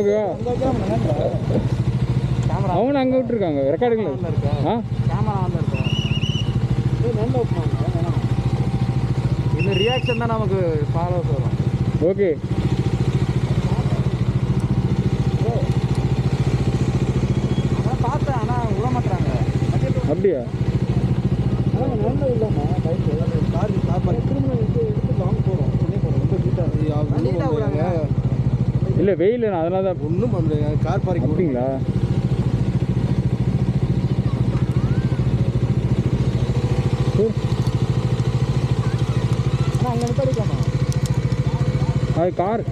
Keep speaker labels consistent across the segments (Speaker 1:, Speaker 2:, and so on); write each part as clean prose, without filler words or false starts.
Speaker 1: ஓகேவா? அவங்க அங்கே விட்டுருக்காங்க ரெக்கார்டுங்களா? ஆ
Speaker 2: கேமரா வந்து இருக்கும். நல்ல ஓப்பன் இந்த ரியாக்ஷன் தான் நமக்கு ஃபாலோஸ் வரும்.
Speaker 1: ஓகே.
Speaker 2: அதான் பார்த்தேன், ஆனால் விட மாட்டுறாங்க.
Speaker 1: அப்படியா?
Speaker 2: நல்ல இல்லைம்மா பைக்கு கார் திரும்ப எடுத்து லாங் போகிறோம். ரொம்ப நீட்டாக
Speaker 1: இல்லை வெயில் நான் அதனால தான்
Speaker 2: ஒன்றும் கார் பார்க்கிங்.
Speaker 1: அப்படிங்களா?
Speaker 2: ஆனால் அங்கே நிப்பாடிக்காமா
Speaker 1: அது கார்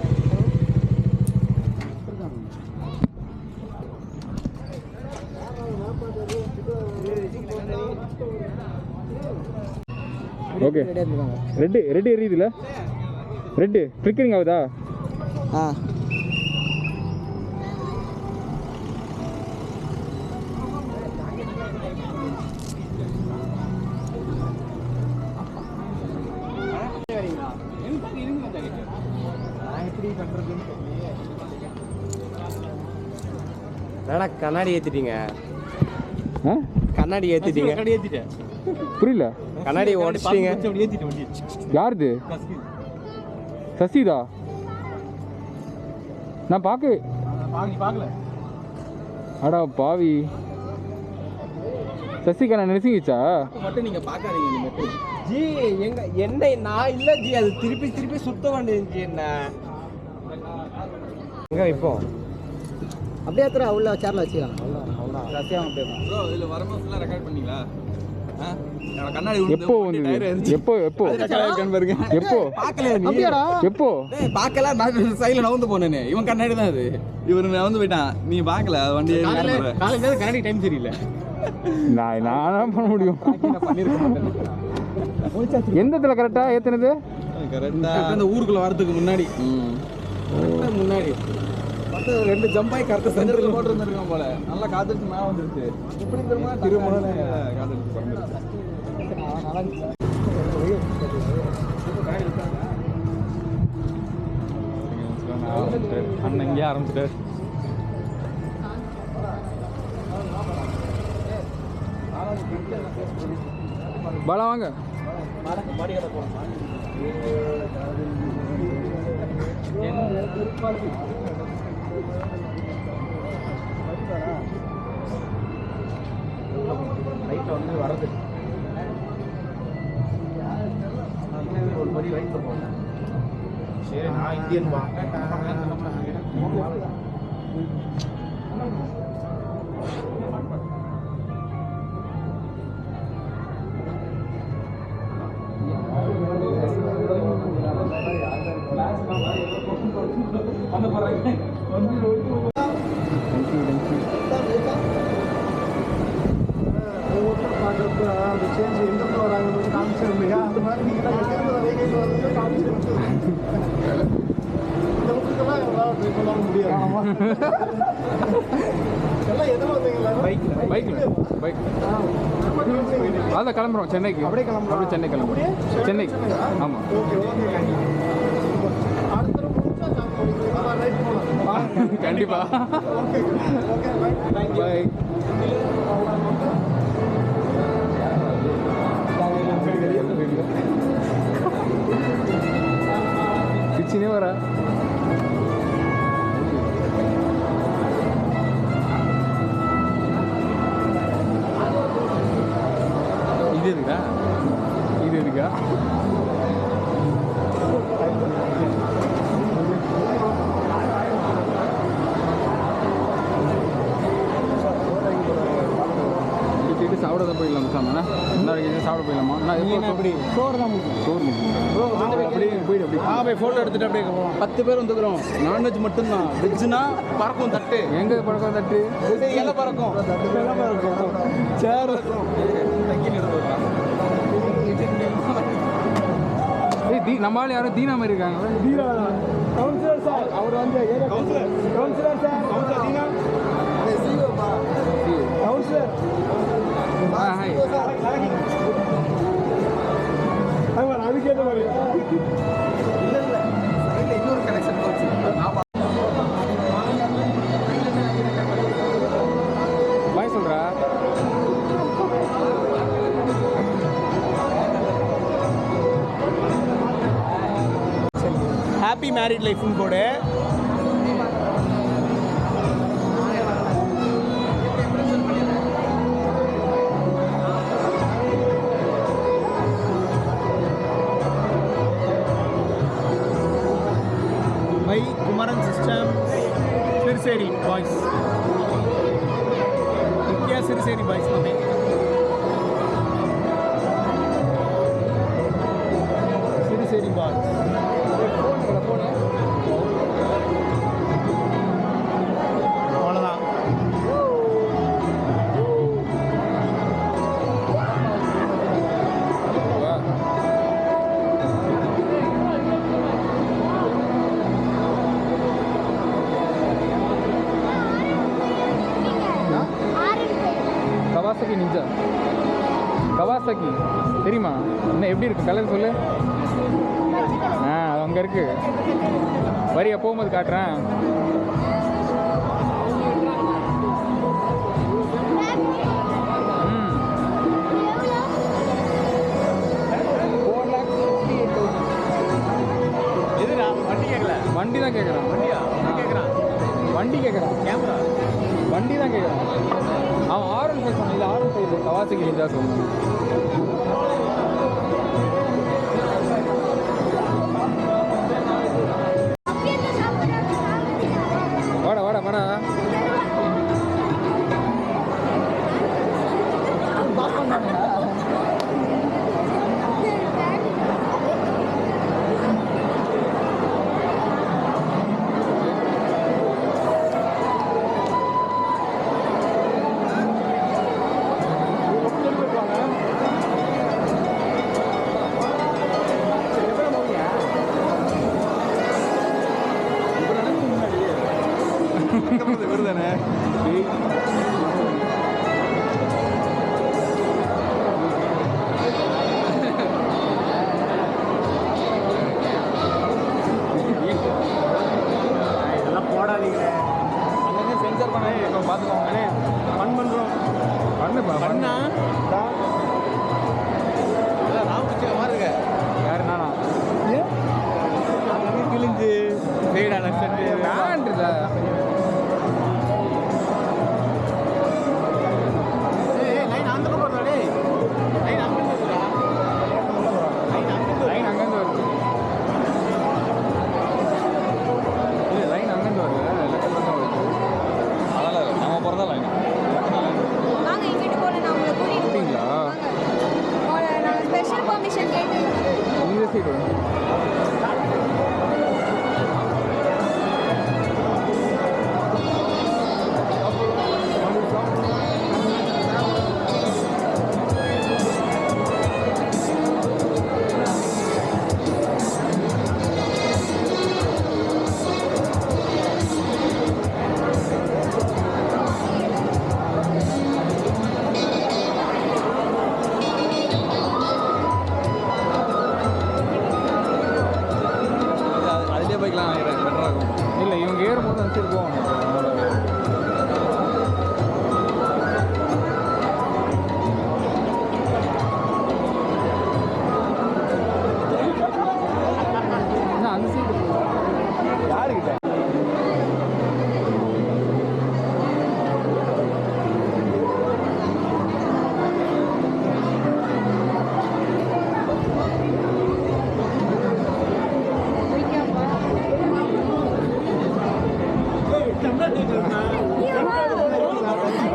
Speaker 1: ஓகே. ரெட்டு எரியுதுல? ரெட்டு ஃப்ளிக்கரிங் ஆகுதா?
Speaker 2: ஆ கண்ணாடி ஏற்றிட்டீங்க.
Speaker 1: ஆ
Speaker 2: கண்ணாடி ஏற்றிட்டீங்க.
Speaker 1: புரியல.
Speaker 2: கண்ணாடி உடச்சிட்டீங்க.
Speaker 1: யாருது? சசிதா? நான் பார்க்கல. அடா பாவி. சசிகா நெசிங்கிச்சா
Speaker 2: மட்டும் நீங்க பார்க்காதீங்க. ஜி எங்க என்ன நான் இல்லை ஜி, அது திருப்பி சுத்த வேண்டியது ஜி. என்ன எங்க இப்போ அப்படியே எத்தனை உள்ள சேர்ல வச்சுக்கலாம்.
Speaker 1: எப்போ வந்தது? எப்போ
Speaker 2: பாக்கல சைடுல நவுந்து போனேன்னு. இவன் கண்ணாடி தான் அது.
Speaker 3: இவரு நவுந்து போயிட்டான். நீ பாக்கல வண்டி
Speaker 2: காலையில கண்ணாடி டைம் சரியில்லை.
Speaker 1: நான் பண்ண முடியும். எந்த இடத்துல கரெக்டா ஏத்துனது?
Speaker 3: கரெக்டா
Speaker 2: அந்த ஊருக்குள்ள வரதுக்கு முன்னாடி முன்னாடி ரெண்டு ஜம்பாய் கரெக்டாக சென்டரில்
Speaker 3: போட்டு இருந்திருக்கான் போல. நல்லா காத்தடிச்சு மேலே வந்துருச்சு. இப்படி திரும்ப காத்தடிச்சு பறந்துருச்சு. அண்ணன் இங்கே ஆரம்பிச்சிட்டாரு.
Speaker 1: பாலா வாங்க.
Speaker 2: ரைட்டில் வந்து வரது ஒரு மாதிரி ரைட்டில் போனேன். சரி நான் இந்தியன்
Speaker 1: அதான் கிளம்புறோம் சென்னைக்கு. அப்படியே சென்னை கிளம்புறோம். சென்னைக்கு. ஆமாம். கண்டிப்பா. பாய். பிச்சினே வரா. இது இருக்கா? சாப்பிட தான் போயிடலாம் சாமண்ணா. சாப்பிட போயிடலாமா?
Speaker 2: அப்படி சோறு தான்
Speaker 1: சோறு அப்படியே போயிடு. அப்படி
Speaker 2: போய் ஃபோட்டோ எடுத்துட்டு அப்படியே 10 பேர் வந்துக்கிறோம். நான்வெஜ் மட்டும்தான். வெஜ்னா பறக்கும் தட்டு.
Speaker 1: எங்கே பறக்கும் தட்டு?
Speaker 2: எல்லாம் பறக்கும். சேர்
Speaker 1: நம்மளால யாரும் தீனா மாதிரி இருக்காங்க.
Speaker 2: கவுன்சிலர் சார் அவர் வந்து councillor sir Deena councillor.
Speaker 1: Hi.
Speaker 2: அதுக்கேற்ற மாதிரி இல்லை இன்னொரு கனெக்ஷன் போச்சு.
Speaker 4: மேரிட் லைஃப்னு போடு. Bye Kumaran system Siruseri boys. முக்கிய சிறுசேரி பாய்ஸ் நம்ம சிறுசேரி பாய்ஸ். அவ்வளோதான்.
Speaker 1: Kawasaki Ninja. கவாசகி தெரியுமா? என்ன எப்படி இருக்கு கலர் சொல்லு. அது அங்கே இருக்கு. வரியா போகும்போது காட்டுறேன். வண்டி தான் கேட்குறான். வண்டி கேட்குறான்.
Speaker 4: கேமரா
Speaker 1: வண்டி தான் கேட்குறான். அவன் ஆரன் ஃபைவ் சொன்னான். இது ஆரன் ஃபைவ் கவாசகி நிஞ்சா சொன்னான். வாடா வாடா வாடா.
Speaker 3: வருதானே
Speaker 4: இதெல்லாம் போடாதீங்க.
Speaker 3: அங்கங்கே சென்சார் பண்ண இப்போ பார்த்துக்கோங்க. ஃபன் பண்ணுறோம்.
Speaker 1: பண்ணுப்பா
Speaker 4: பண்ணா
Speaker 3: அதான் நான் பிடிச்ச மாதிரி இருக்க.
Speaker 1: யாரு நானா?
Speaker 3: அங்கங்கே கிழிஞ்சு ஃபேடான செட்டு
Speaker 1: வேண்டுல.
Speaker 4: லைன் அந்த பக்கம் வருதா? டேய் லைன் அங்க வருதா?
Speaker 1: லைன் அங்கேருந்து வருது. இல்லை லைன் அங்கேருந்து வருது. எலக்ட்ரிக் தான் வருது.
Speaker 3: அதெல்லாம் நம்ம போகிறதா லைன்.
Speaker 5: வாங்க இங்கிட்டு போல நான் உங்களை கூட்டிட்டு
Speaker 1: அப்படிங்களா?
Speaker 5: போறேன். நான் ஸ்பெஷல் பெர்மிஷன் கேட்டு
Speaker 1: இந்த சைடு
Speaker 3: அதிலே போய்க்கலாம் நினைக்கிறேன். பெட்டராக இருக்கும்.
Speaker 1: இல்லை இவங்க ஏறும்போது அந்த சைடு போவாங்க. என்ன அந்த சைடு
Speaker 3: யாருக்கிட்ட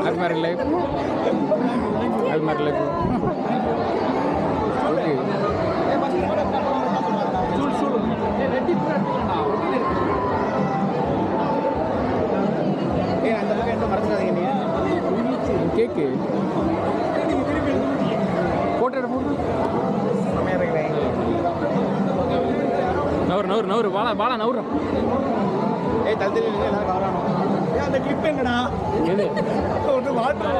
Speaker 1: அது மாதிரி லைஃப் அது மாதிரி லைஃப் ஓகே.
Speaker 4: அந்த பக்கம் என்ன மறந்துடாதீங்க.
Speaker 1: கேக்கு ஃபோட்டோ எடுத்து போட்டு
Speaker 4: செம்மையாக இருக்கிறேன்.
Speaker 1: நவரு நவரு நவரு பாலா பாலா நவரு.
Speaker 4: ஏய் தள்ளி எல்லாரும் கவரானோ. ஏய் அந்த கிளிப் எங்கடா?
Speaker 1: எது
Speaker 4: ஒன்று வாட்டர்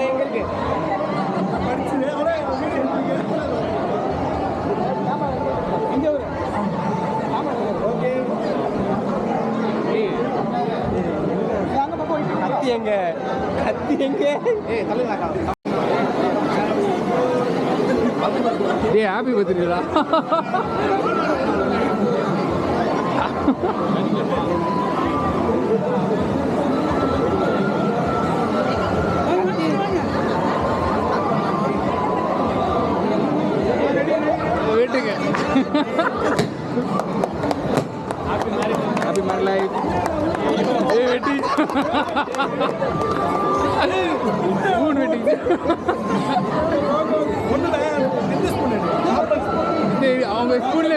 Speaker 4: எங்க இருக்கு? படிச்சு இங்கே ஒரு ஓகே. அங்கே பக்கம் கத்தி எங்க? கத்தி எங்க? ஏய் தள்ளுங்கக்கா.
Speaker 1: டேய் ஹாப்பி பர்த்டேடா. வெட்டுங்க. ஹாப்பி மேரி லைஃப். ஏய் வெட்டி. மூணு வெட்டிங்க. அவங்க ஸ்கூல்ல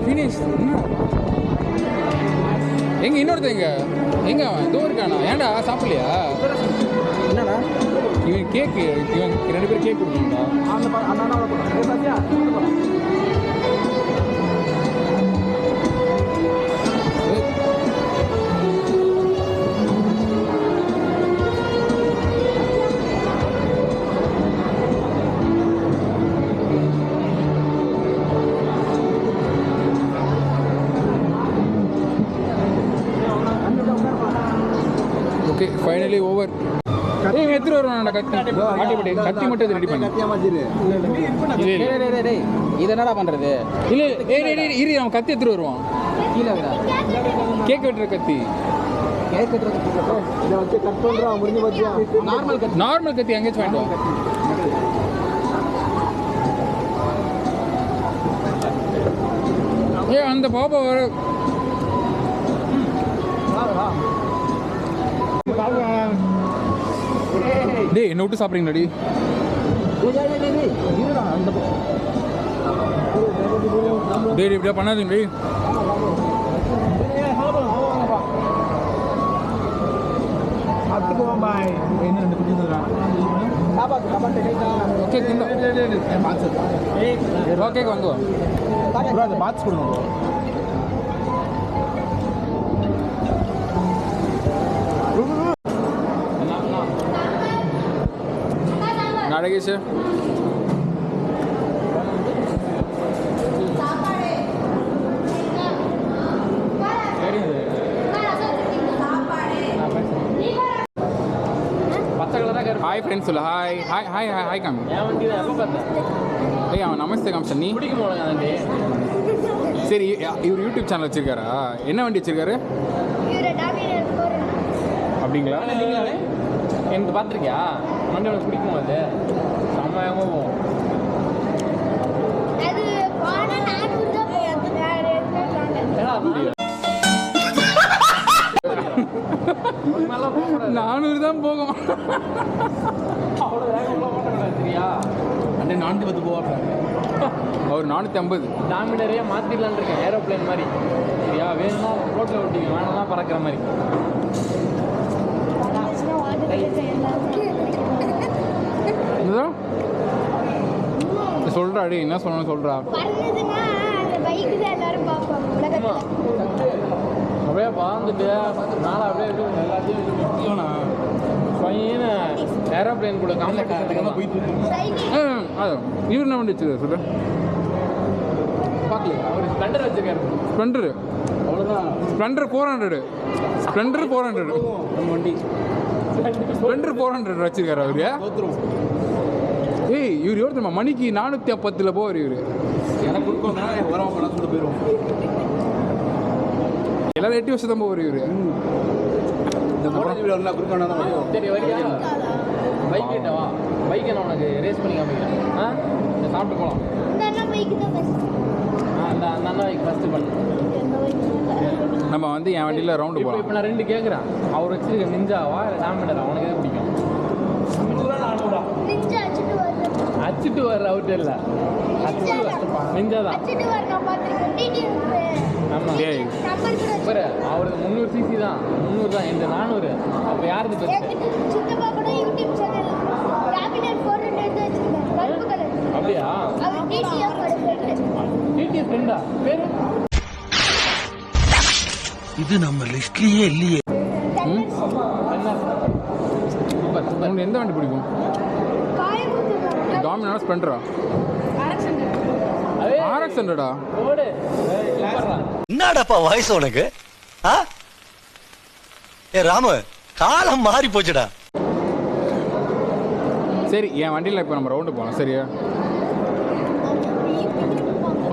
Speaker 1: ஃபினிஷ். எங்க இன்னொருத்தங்க எங்க அவன் இதோ இருக்கானா? ஏன்டா சாப்பிடலையா?
Speaker 2: என்னடா
Speaker 1: இவன் கேக்கு, இவன் 2 பேரும் கேக் கொடுக்கணும்டா. Okay finally over. ஏய் எடுத்துட்டு வருவானடா கத்தி. ஆட்டிபடி கத்தி மட்டும் ரெடி பண்ணு.
Speaker 3: கத்தியா மாத்திரு.
Speaker 1: இல்ல
Speaker 2: டேய் இது என்னடா பண்றது?
Speaker 1: இல்ல ஏய் இரு அவன் கத்தி எடுத்துட்டு வருவான்.
Speaker 2: கீழே விடா.
Speaker 1: கேக் வெட்டுற கத்தி.
Speaker 2: கேக் கட்டுறது
Speaker 3: இதை வச்சு கட் பண்றான் முடிஞ்சு பாத்தியா?
Speaker 1: நார்மல் கத்தி எங்கேயாச்சும் வாங்கிட்டு வா. ஏய் அந்த பாப்பா வர டேய் என்ன விட்டு சாப்பிட்றீங்களாடி? டேய் இப்படியா பண்ணாதீங்க டேய். ஓகே திண்டா. ஓகே வாங்க.
Speaker 3: பாத்ஸ் கொடுங்க.
Speaker 1: நாடகேஷ் ஹாய் ஃப்ரெண்ட்ஸ் சொல்லு. Hi hi hi hi hi காமி. ஏய் அவன் நமஸ்தே காமிச்சன் நீ. சரி இவர் யூடியூப் சேனல் வச்சிருக்காரா? என்ன வண்டி வச்சிருக்காரு? அப்படிங்களா?
Speaker 4: எனக்கு பார்த்துருக்கியா? மண்டை உனக்கு பிடிக்கும் அது செம்மையாக போகும்.
Speaker 1: அப்படியா? 400 தான் போகும்.
Speaker 4: அவ்வளோ வேகமாக போட்டேன் சரியா?
Speaker 3: அண்ணே 410 போவாங்க.
Speaker 1: அவர் 450.
Speaker 4: டாமினரே மாற்றிடலான்னு இருக்கேன், ஏரோப்ளேன் மாதிரி சரியா? வேணும்னா ரோட்டில் ஓட்டிங்க, வேணும்னா பறக்கிற மாதிரி.
Speaker 1: சொல்றா அடி என்ன சொல்லணும் சொல்றா.
Speaker 4: அப்படியே பார்த்துட்டு நாளை அப்படியே எல்லாத்தையும் பையனு ஏரோப்ளேன் கூட காமிக்க போயிட்டு
Speaker 1: இவர் என்ன வண்டி வச்சிருக்காரு சொல்லு.
Speaker 4: பார்க்கல அவர் ஸ்ப்ளெண்டர் வச்சிருக்காரு.
Speaker 1: ஸ்ப்ளெண்டரு
Speaker 3: அவ்வளோதான்.
Speaker 1: ஸ்ப்ளெண்டர் 400. ஸ்ப்ளெண்டர் 400
Speaker 3: நம்ம வண்டி
Speaker 1: ஸ்ப்ளெண்டர் 400 வச்சிருக்காரு அவரு.
Speaker 3: தோத்துரும்.
Speaker 1: ஏய் இவர் எவ்வளோ தெரியுமா? மணிக்கு 450 போவார் இவர்.
Speaker 3: எனக்கு கொடுக்கோங்க உரம் பண்ண சொல்ல போயிடும்.
Speaker 1: எல்லாரும் 8 வருஷம் தான் போவார் இவர்.
Speaker 3: இந்த காலேஜ் வீடு வரல குறுக்கான தான்.
Speaker 4: சரி வரியா? பைக் கிட்டவா? பைக்கை நான் உனக்கு ரேஸ் பண்ணி காமிக்கிறேன். ஆ சாப்பிட்டு போகலாம். அந்த அண்ணா பைக் ஃபஸ்ட்டு பண்ணு.
Speaker 1: நம்ம வந்து என் வண்டியில் ரவுண்டு போகலாம்.
Speaker 4: இப்போ நான் 2 கேட்குறேன். அவர் வச்சிருக்க நிஞ்சாவா இல்லை டாமினரா? உனக்கு எது பிடிக்கும்?
Speaker 5: 400
Speaker 4: அச்சிட்டு வர்ற அவுட் இல்லை நெஞ்சாதான்
Speaker 5: அச்சிட்டு வர நான் பார்த்துருக்கேன் டிடிஎம்
Speaker 4: ஆமாம்
Speaker 1: டேய்
Speaker 5: நம்பர் கூட
Speaker 4: பாரு அவருக்கு 300 சிசி தான் 300 தான் இந்த 400 அப்போ யாருக்கு பெருசு
Speaker 5: என்கிட்ட சித்தப்பா கூட யூடியூப் சேனல் ராபிடர் 400 எடுத்து வச்சிருக்காரு கருப்பு கலர்
Speaker 4: அப்படியா
Speaker 5: அவர் டிடிஎம் ஃப்ரெண்ட்
Speaker 4: டிடிஎஸ் ஃப்ரெண்டா பேரு
Speaker 6: இது நம்ம லிஸ்ட்லயே இல்லையே.
Speaker 4: என்ன சூப்பர் சூப்பர்
Speaker 1: உனக்கு எந்த வண்டி பிடிக்கும்?
Speaker 5: காயமுத்து
Speaker 1: டாமினானா ஸ்ப்ளெண்டரா? RX 100டா?
Speaker 4: ஓடு சூப்பர்ரா
Speaker 6: என்னடாப்பா வயசு உனக்கு? ஆ? ஏ ராமு, காலம் மாறி போச்சுடா.
Speaker 1: சரி என் வண்டியில் இப்போ நம்ம ரவுண்டு போகலாம் சரியா?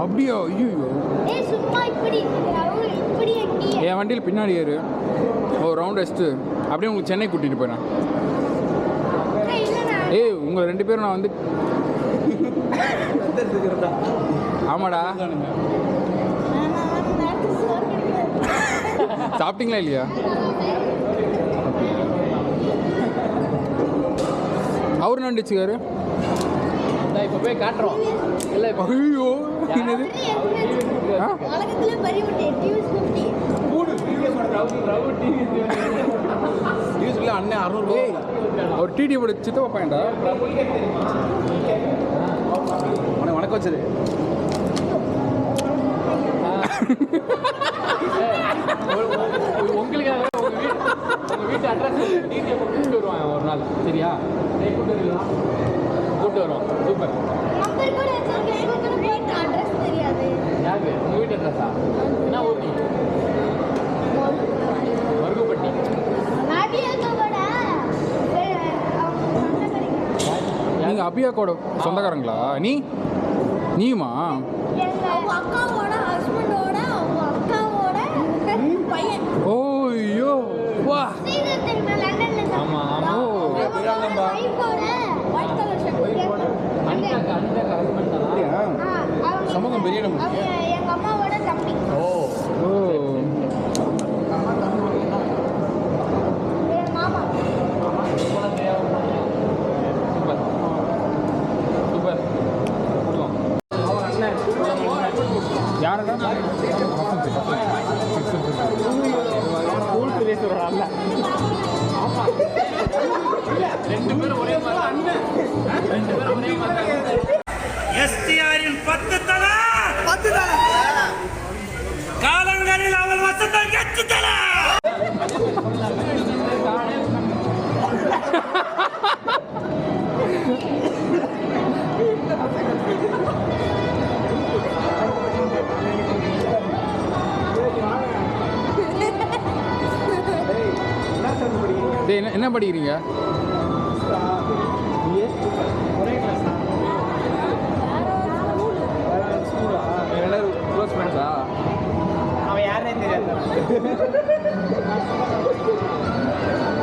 Speaker 1: அப்படியா? ஐயோ
Speaker 5: ஏய் சும்மா இப்படி இப்படி எங்கி
Speaker 1: என் வண்டியில் பின்னாடி ஏறு ஒரு ரவுண்ட் அடிச்சுட்டு அப்படியே உங்களுக்கு சென்னை கூட்டிகிட்டு போயிடறேன்.
Speaker 5: இல்லைண்ணா
Speaker 1: ஏய் உங்களை 2 பேரும் நான் வந்து ஆமாடா சாப்பிட்டீங்களா இல்லையா? அவரு நண்டிச்சுக்காரு.
Speaker 4: இப்போ போய் காட்டுறோம் இல்லை இப்போ
Speaker 1: ஐயோ என்னது? ஆ?
Speaker 5: உலகத்துல பெரிய டிவிஎஸ் 50
Speaker 3: யூஸ்ல அண்ணன் 600
Speaker 1: ஏய் அவர் டிடி போட சித்தப்பா பையன்டா.
Speaker 3: வணக்கம் வச்சது
Speaker 4: உங்களுக்காக உங்கள் வீட்டு அட்ரஸ் டிடிஎம் கூப்பிட்டு வருவாங்க ஒரு நாள் சரியா? கூப்பிட்டு வருவோம் சூப்பர்.
Speaker 5: நம்பர் கூட வச்சிருக்கேன் எனக்கு வீட்டு அட்ரஸ் தெரியாது
Speaker 4: யாருக்கு உங்கள் வீட்டு அட்ரஸா? என்ன ஊர் நீ? மருகுப்பட்டி.
Speaker 5: நாட்டியத்தோட
Speaker 1: நீங்கள் அபியாக்கோட சொந்தக்காரங்களா? நீயுமா?
Speaker 5: எங்க அக்காவோட ஹஸ்பண்டோட அவங்க அக்காவோட பையன்
Speaker 1: ஓ ஐயோ வா
Speaker 5: ஸ்ரீதர் தெரியுமா லண்டன்ல இருந்தா
Speaker 4: ஆமாம் ஆமாம்
Speaker 5: வைஃபோட ஒயிட் கலர் ஷர்ட்
Speaker 4: அனிதாக்கா ஹஸ்பண்ட் தானா?
Speaker 3: சமூகம் பெரிய இடம்.
Speaker 5: அவங்க எங்க அம்மாவோட தம்பி
Speaker 4: ஓ
Speaker 1: ஓ
Speaker 5: என் மாமா
Speaker 4: சூப்பர் சூப்பர் கொடுவோம்.
Speaker 1: யாரடா?
Speaker 4: ஸ்கூல் பிரதேச ஒரு அல்ல ஆமாம் ரெண்டு பேரும் ஒரே மாதிரி அண்ணன் 2 பேரும் ஒரே மாதிரி
Speaker 7: எஸ்டிஆரின் 10 தலை காலங்களில் அவள் வசந்தம் 8 தலை.
Speaker 1: டேய் என்ன படிக்கிறீங்க?
Speaker 3: க்ளோஸ் ஃப்ரெண்ட்ஸா?
Speaker 4: அவன் யாருன்னே தெரியாது.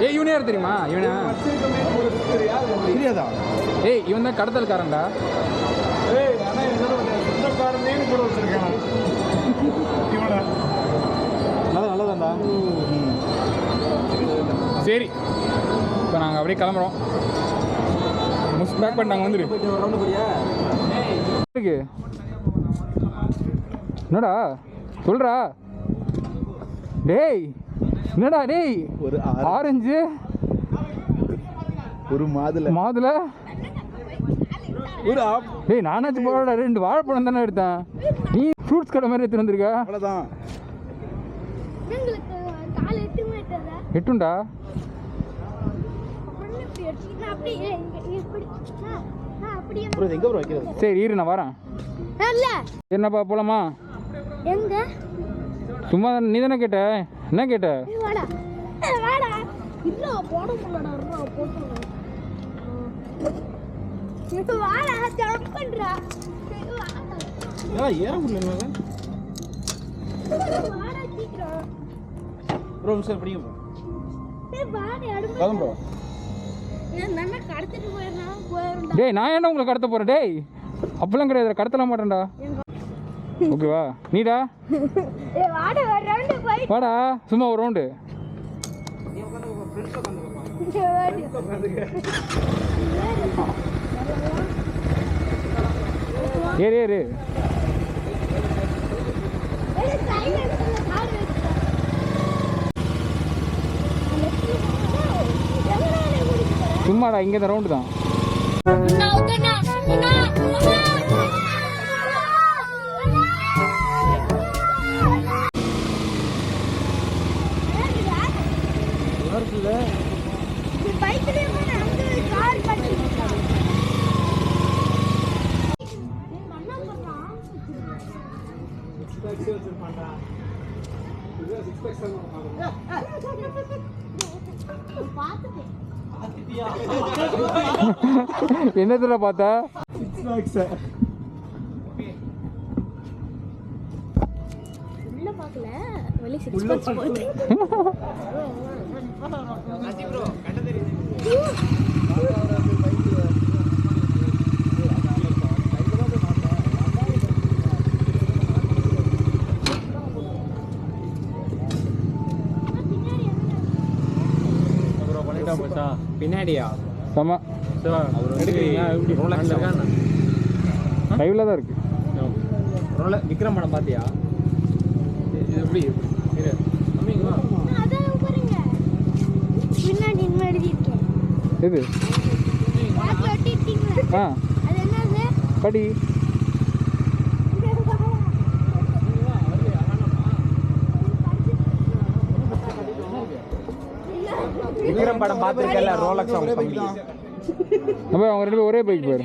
Speaker 1: ஏய் இவனே யார் தெரியுமா? இவனா?
Speaker 3: தெரியாதா?
Speaker 1: ஏய் இவன் தான் கடத்தல்காரன்டா.
Speaker 2: ஏய் ஆனால் என்னோட சொந்தக்காரனேன்னு கூட வச்சிருக்கேன் இவனை. நல்லதாண்டா.
Speaker 1: சரி இப்போ நாங்கள் அப்படியே கிளம்புறோம். முஸ் பேக் பண்ணிட்டாங்க வந்துரு.
Speaker 3: ரவுண்டு போறியா?
Speaker 1: இருக்கு என்னடா சொல்றா? டேய் என்னடா டேய்?
Speaker 3: ஒரு
Speaker 1: ஆரஞ்சு
Speaker 3: ஒரு
Speaker 1: மாதுளை
Speaker 3: ஒரு
Speaker 1: டேய் நானாச்சும் போடா 2 வாழைப்பழம் தானே எடுத்தேன். நீ ஃப்ரூட்ஸ் கடை மாதிரி எடுத்துட்டு வந்திருக்க.
Speaker 3: அவ்வளோதான்.
Speaker 5: உங்களுக்கு கால் 8 மீட்டர்
Speaker 1: எட்டுண்டா?
Speaker 5: அப்புறம் இப்படி எடுத்துக்கிட்டா அப்படியே இப்படி அப்படியே
Speaker 3: ப்ரோ இது எங்கே ப்ரோ வைக்கிறது?
Speaker 1: சரி இரு நான் வரேன்.
Speaker 5: இல்ல
Speaker 1: என்னப்பா போலாமா?
Speaker 5: எங்க
Speaker 1: சும்மா நீ தானே கேட்ட? என்ன கேட்ட?
Speaker 5: வாடா வாடா இல்ல போட முடியலடா போட்டு வாடா ஜம்ப் பண்றா
Speaker 3: ஏற முடியல.
Speaker 5: வாடா சீக்கிரம்
Speaker 3: ப்ரோ சார் படிங்க ப்ரோ.
Speaker 5: டேய் வாடா அடுப்பு
Speaker 3: கதம் ப்ரோ.
Speaker 5: என்ன கடத்திட்டு போயிரலாம்
Speaker 1: டேய் நான் என்ன உங்களை கடத்த போகிறேன்? டேய் அப்பெல்லாம் கிடையாது, கடத்தலாம் மாட்டேன்டா. ஓகேவா? நீடா
Speaker 5: ஏய் வாடா ஒரு ரவுண்ட் போய்
Speaker 1: வாடா சும்மா ஒரு ரவுண்டு. ஏறு ஏறு. சும்மாடா, இங்கே தான் ரவுண்டு தான். என்னத்துல பார்த்தா?
Speaker 2: பின்னாடியா?
Speaker 1: ஆமா, கைவில் தான் இருக்கு.
Speaker 2: விக்ரம் படம் பாத்தியா? இது எப்படி
Speaker 1: எது? ஆ, படி.
Speaker 2: விக்ரம் படம் பார்த்துருக்கல, ரோலக்ஸ் அவங்க தம்பி.
Speaker 1: அப்போ அவங்க 2 பேரும் ஒரே பைக் போயிரு.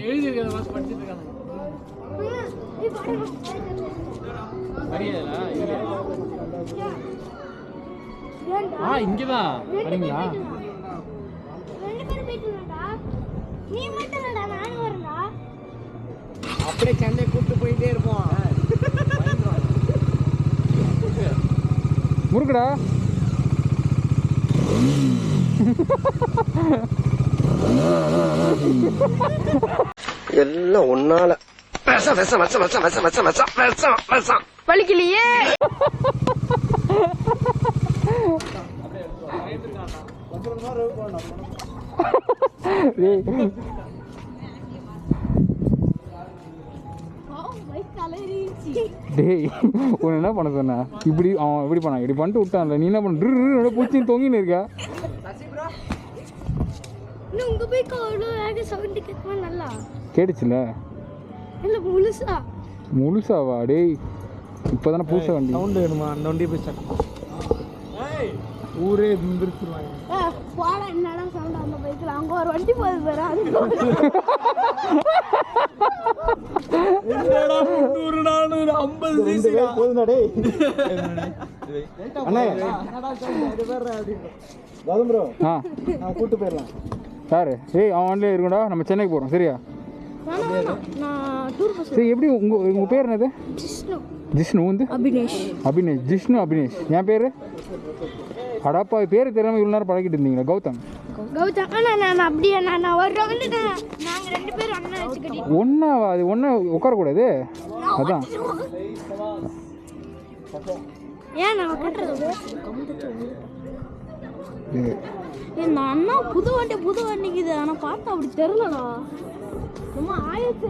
Speaker 2: இங்கதான் வரீங்களா? அப்படியே சென்னை கூப்பிட்டு போயிட்டே இருப்போம்.
Speaker 1: முறுக்குடா.
Speaker 6: எல்லாம் ஒன்னால
Speaker 5: வலிக்கலையே.
Speaker 1: டேய், உன்னை என்ன பண்ண சொன்ன? இப்படி அவன் இப்படி பண்ணான், இப்படி பண்ணிட்டு விட்டான்ல. நீ என்ன பண்ண? பூச்சி தொங்கின்னு இருக்கா?
Speaker 5: உங்க பைக் அவ்வளோ சவுண்ட் கேட்குமா? நல்லா
Speaker 1: கேட்டுச்சுல?
Speaker 5: இல்ல முழுசா?
Speaker 1: முழுசாவா? டேய், இப்போதானே புதுசா வண்டி.
Speaker 2: சவுண்ட் வேணுமா? அந்த வண்டி போய் ஊரே பிம்பிருச்சுருவாங்க.
Speaker 5: போடா, என்னடா சவுண்ட் அந்த பைக்கில்? அங்கே ஒரு வண்டி போகுது பாரு.
Speaker 2: கூட்டு போயிடலாம்.
Speaker 1: சார், ஏய், அவன் வண்டியில் இருக்கும்டா. நம்ம சென்னைக்கு போகிறோம், சரியா?
Speaker 5: நான் டூர் பஸ்.
Speaker 1: சரி, எப்படி உங்கள் பேர் என்னது?
Speaker 5: ஜிஷ்ணு.
Speaker 1: ஜிஷ்ணு வந்து
Speaker 5: அபினேஷ்.
Speaker 1: அபினேஷ். ஜிஷ்ணு அபினேஷ். என் பேர் அடாப்பா. பேர் தெரியாமல் இவ்வளோ நேரம் பழகிட்டு இருந்தீங்களா? கௌதம்.
Speaker 5: கௌதம். நான் அப்படியே நான் வர்றோம் வந்து நாங்கள் 2 பேரும் அண்ணன் வச்சு கட்டிட்டு
Speaker 1: ஒன்றாவா? அது ஒன்றா உட்காரக்கூடாது. அதான்
Speaker 5: ஏன் நான் கட்டுறது. இந்த அண்ணா புது வண்டிக்குது. ஆனால் பார்த்தா அப்படி தெரிலடா. ரொம்ப ஆயிரத்தி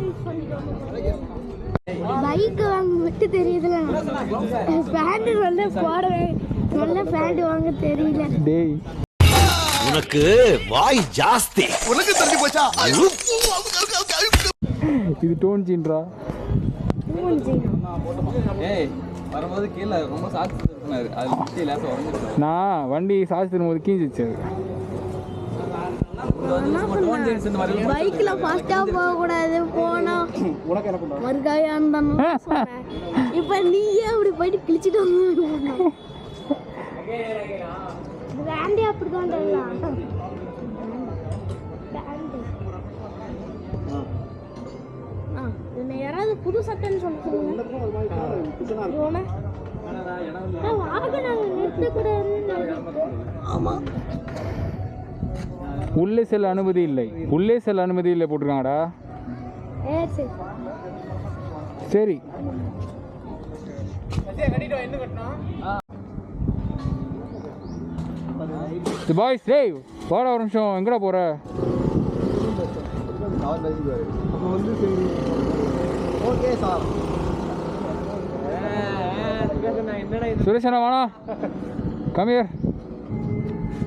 Speaker 5: பைக்கு வாங்க மட்டும் தெரியுதுல. பேண்ட் நல்ல போடுவேன், நல்ல பேண்ட் வாங்க தெரியல.
Speaker 1: டேய்,
Speaker 6: உனக்கு வாய் ஜாஸ்தி. உனக்கு தள்ளி போச்சா?
Speaker 1: இது டோன் ஜீன்ரா.
Speaker 3: ஏய், வரும்போது கீழே ரொம்ப சாட்சி இருந்தாரு. அது முக்கிய லேசா உடஞ்சிருச்சு.
Speaker 1: நான் வண்டி சார்ஜ் தரும்போது கீஞ்சிச்சு.
Speaker 5: பைக்ல ஃபாஸ்டா போக கூடாது. போனா மறுகாயா இருந்தானு சொன்னேன். இப்ப நீயே அப்படி போயிட்டு கிழிச்சிட்டு வந்து பிராண்டே அப்படிதான். யாராவது புது சட்டைன்னு சொல்லுங்க. ஆமா,
Speaker 1: உள்ளே செல்ல அனுமதி இல்லை. உள்ளே செல்ல அனுமதி இல்லை போட்டிருக்காங்கடா. சரி, பாய்ஸ். டேய், வாடா ஒரு நிமிஷம். எங்கடா போற?
Speaker 3: அவர் பேசிக்குவாரு. அப்போ வந்து சரி
Speaker 2: ஓகே சார்.
Speaker 1: சுரேஷ் அண்ணா வாண்ணா, கம்மியர்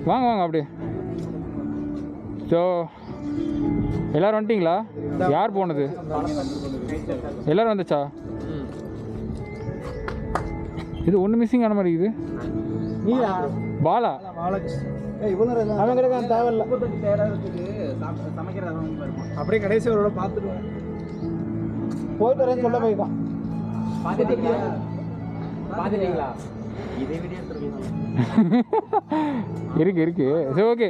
Speaker 1: வாங்க வாங்க அப்படியே. ஸோ எல்லோரும் வந்துட்டிங்களா? யார் போனது? எல்லோரும் வந்துச்சா? இது ஒன்று மிஸ்ஸிங் ஆன மாதிரி இது. பாலா
Speaker 2: அவன் கிடையாது தேவையில்ல. அப்படியே கடைசி அவரோட பார்த்துடுவேன். போயிட்டு வரேன்னு சொல்ல போய்தான்.
Speaker 1: இருக்கு. சரி ஓகே,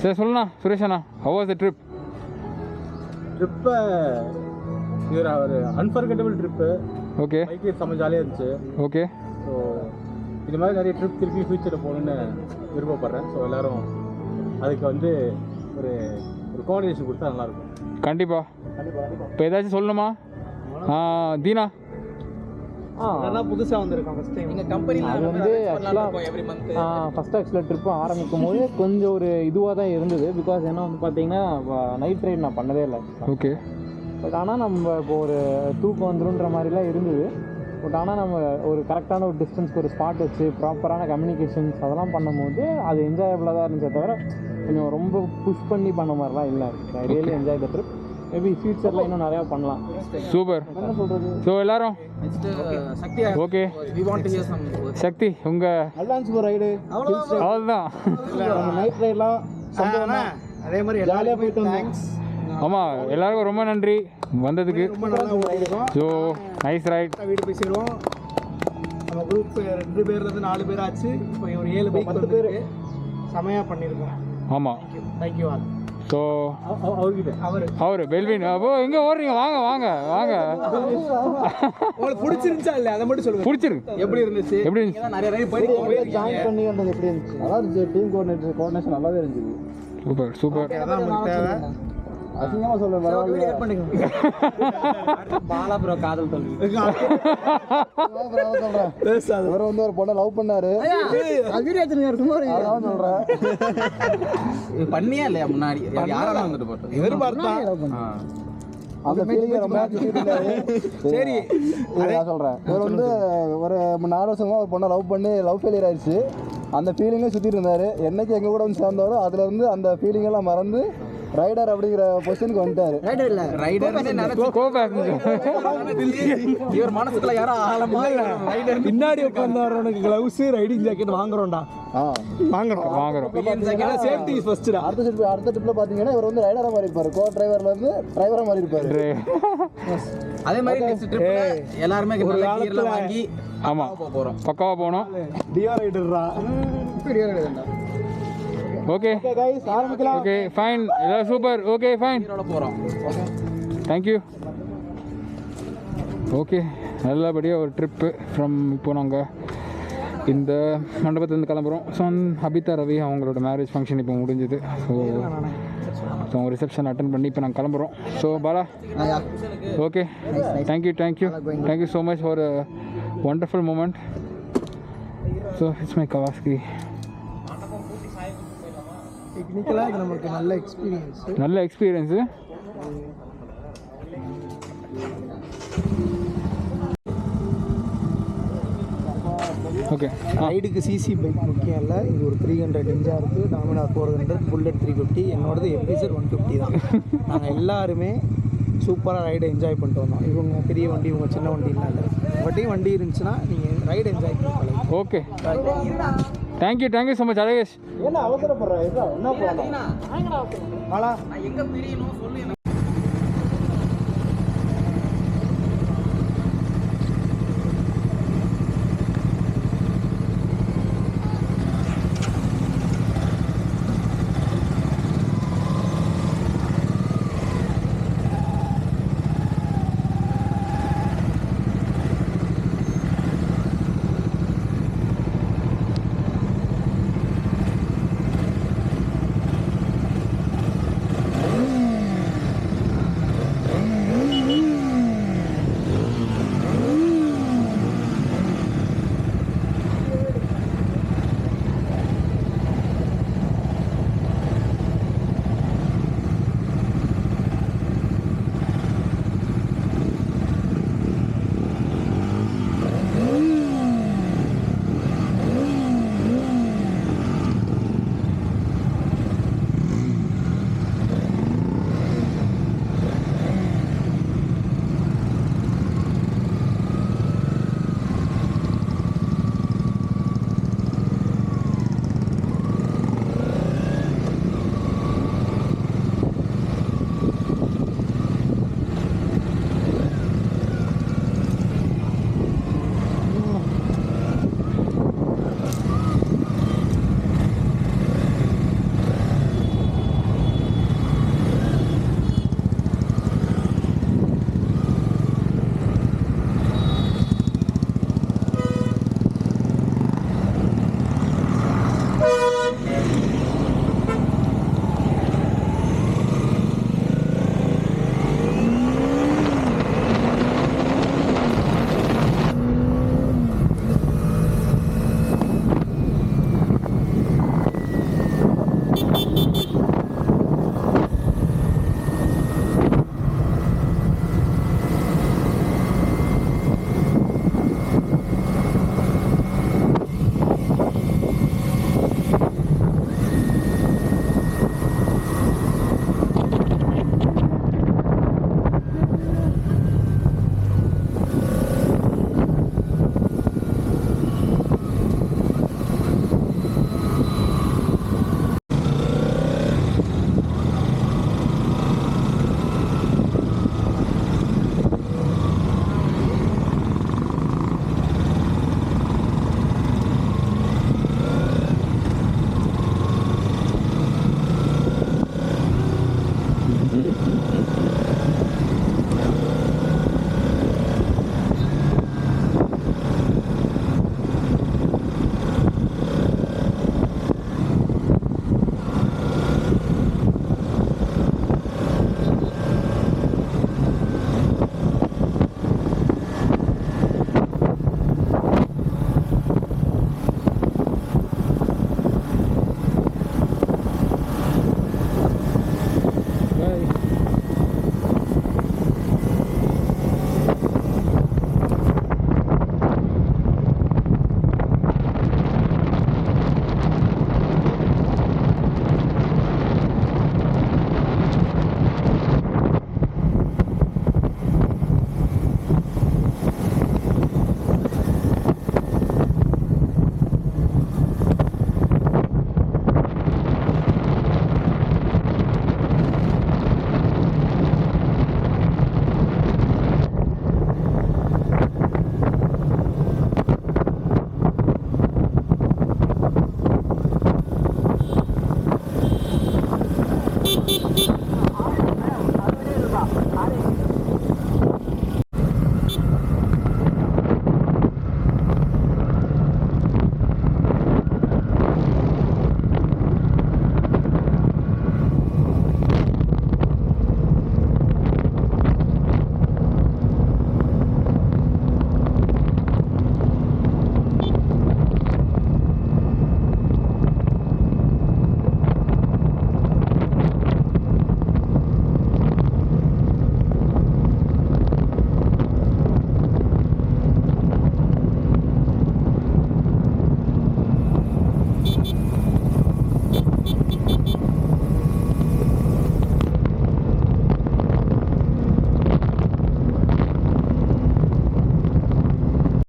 Speaker 1: சரி சொல்லுண்ணா சுரேஷ் அண்ணா, ஹவ் வாஸ் த ட்ரிப்?
Speaker 2: ட்ரிப்பை இது ஒரு அன்ஃபர்கெட்டபிள் ட்ரிப்பு.
Speaker 1: ஓகே,
Speaker 2: பைக்கு செம்ம ஜாலியாக இருந்துச்சு.
Speaker 1: ஓகே.
Speaker 2: ஸோ இது மாதிரி நிறைய ட்ரிப் திருப்பி ஃபியூச்சரில் போகணுன்னு விருப்பப்படுறேன். ஸோ எல்லோரும் அதுக்கு வந்து ஒரு ஒரு கோஆர்டினேஷன் கொடுத்தா நல்லாயிருக்கும்.
Speaker 1: கண்டிப்பாக. இப்போ ஏதாச்சும் சொல்லணுமா தீனா?
Speaker 2: அதெல்லாம் புதுசாக வந்திருக்கோம் ஃபஸ்ட் டைம் எங்கள் கம்பெனியில்.
Speaker 4: அது வந்து ஆக்சுவலாக ட்ரிப்பு ஆரம்பிக்கும் போது கொஞ்சம் ஒரு இதுவாக தான் இருந்தது. பிகாஸ் ஏன்னா வந்து பார்த்தீங்கன்னா நைட் ரைட் நான் பண்ணதே இல்லை.
Speaker 1: ஓகே.
Speaker 4: பட் ஆனால் நம்ம இப்போ ஒரு தூக்கம் வந்துருன்ற மாதிரிலாம் இருந்தது. பட் ஆனால் நம்ம ஒரு கரெக்டான ஒரு டிஸ்டன்ஸ்க்கு ஒரு ஸ்பாட் வச்சு ப்ராப்பரான கம்யூனிகேஷன்ஸ் அதெல்லாம் பண்ணும்போது அது என்ஜாயபிளாக தான் இருந்துச்சே தவிர கொஞ்சம் ரொம்ப புஷ் பண்ணி பண்ண மாதிரிலாம் இல்லை. I really enjoy the trip. Maybe ஃபியூச்சரில் இன்னும் நிறையா பண்ணலாம்.
Speaker 1: சூப்பர்.
Speaker 4: என்ன சொல்கிறது?
Speaker 1: ஸோ எல்லாரும் ஓகே. சக்தி உங்கள்
Speaker 2: அட்வான்ஸ் ஒரு ரைடு
Speaker 1: அவ்வளோதான்.
Speaker 2: நைட் ரைட்லாம் அதே மாதிரி ஜாலியாக போயிட்டு வந்தோம்.
Speaker 1: ஆமாம், எல்லாருக்கும் ரொம்ப நன்றி வந்ததுக்கு.
Speaker 2: ரொம்ப நல்லா ரைடுக்கும்.
Speaker 1: So nice right.
Speaker 2: வீடு போய் சேருவோம். நம்ம குரூப் 2 பேர்லேருந்து 4 பேர் ஆச்சு. இப்போ ஒரு 7 பைக் 10 பேர் செமையாக பண்ணியிருக்கோம்.
Speaker 1: ஆமாம்,
Speaker 2: தேங்க்யூ ஆல்.
Speaker 1: ஸோ அவர் பெல்வின் அப்போ எங்கே ஓடுறீங்க? வாங்க வாங்க வாங்க.
Speaker 2: உங்களுக்கு பிடிச்சிருந்துச்சா இல்லை அதை மட்டும் சொல்லுங்கள்.
Speaker 1: பிடிச்சிருக்கு.
Speaker 2: எப்படி இருந்துச்சு?
Speaker 1: எப்படி இருந்துச்சு?
Speaker 2: நிறைய ரைடு போய்
Speaker 4: ஜாயின் பண்ணி வந்தது எப்படி இருந்துச்சு? நல்லா இருந்துச்சு. டீம் கோஆர்டினேஷன் நல்லாவே இருந்துச்சு.
Speaker 1: Super super.
Speaker 2: அதான் நமக்கு தேவை.
Speaker 4: அசிங்கமாக சொல்லுவேன். பாலா ப்ரோ காதல் தோல்வி.
Speaker 2: அவர் வந்து ஒரு பொண்ணை லவ் பண்ணாரு. சொல்றேன்
Speaker 3: பண்ணியா இல்லையா முன்னாடி யாரால வந்துட்டு போட்டோம்
Speaker 2: எதிர்பார்த்தா
Speaker 4: அந்த ஃபீலிங் ரொம்ப
Speaker 2: சரி
Speaker 4: நான் சொல்கிறேன். இவர் வந்து ஒரு 4 வருஷமாக ஒரு பொண்ணை லவ் பண்ணி லவ் ஃபெயிலியர் ஆயிடுச்சு. அந்த ஃபீலிங்கே சுற்றிட்டு இருந்தார். என்னைக்கு எங்கள் கூட வந்து சேர்ந்தாரோ அதுலேருந்து அந்த ஃபீலிங்கெல்லாம் மறந்து ரைடர் அப்படிங்கிற பொசிஷனுக்கு வந்துட்டாரு.
Speaker 3: இவர் மனசுக்குள்ள யாரோ ஆழமா
Speaker 2: பின்னாடி உட்கார்ந்தவனுக்கு கிளவுஸ் ரைடிங் ஜாக்கெட் வாங்குறோம்டா.
Speaker 1: வாங்குறோம்.
Speaker 2: Safety is first.
Speaker 4: அடுத்த ட்ரிப்பில் பார்த்தீங்கன்னா இவர் வந்து ரைடராக மாறி இருப்பார். கோ டிரைவர்லேருந்து டிரைவராக மாறி இருப்பார்.
Speaker 3: அதே மாதிரி நெக்ஸ்ட் ட்ரிப்ல எல்லாரும் ஒரு காலத்துல வாங்கி
Speaker 1: ஆமாம் போகிறோம். பக்காவாக போகணும்.
Speaker 2: டியோ ரைடர்ரா.
Speaker 1: ஓகே
Speaker 2: गाइस ஆரம்பிக்கலாம்.
Speaker 1: Okay fine. எல்லாம் சூப்பர். Okay fine.
Speaker 3: போகிறோம்.
Speaker 1: தேங்க்யூ. ஓகே, நல்லபடியாக ஒரு ட்ரிப்பு ஃப்ரம். இப்போ நாங்கள் இந்த மண்டபத்துலேருந்து கிளம்புறோம். ஸோ அபிதா ரவி அவங்களோட மேரேஜ் ஃபங்க்ஷன் இப்போ முடிஞ்சுது. ஸோ ரிசப்ஷன் அட்டன் பண்ணி இப்போ நாங்கள் கிளம்புறோம். So Bala okay, thank you so much for wonderful moment. So it's my Kawasaki.
Speaker 2: டெக்னிக்கலா இது நமக்கு நல்ல எக்ஸ்பீரியன்ஸ்.
Speaker 1: ஓகே,
Speaker 2: ரைடுக்கு சிசி பைக் முக்கியம் இல்லை. இது ஒரு 300 நிஞ்சா இருக்குது, டாமினார் 400, புல்லட் 350, என்னோடது FZ 150 தான். நாங்கள் எல்லாருமே சூப்பராக ரைடை என்ஜாய் பண்ணிட்டு வந்தோம். இவங்க பெரிய வண்டி, இவங்க சின்ன வண்டிலாம் இல்லை. வண்டி இருந்துச்சுன்னா நீங்கள் ரைடு என்ஜாய் பண்ணலாம்.
Speaker 1: Okay, thank you so much Alagesh.
Speaker 2: என்ன அவசரப்படுற? என்ன போகலாம்?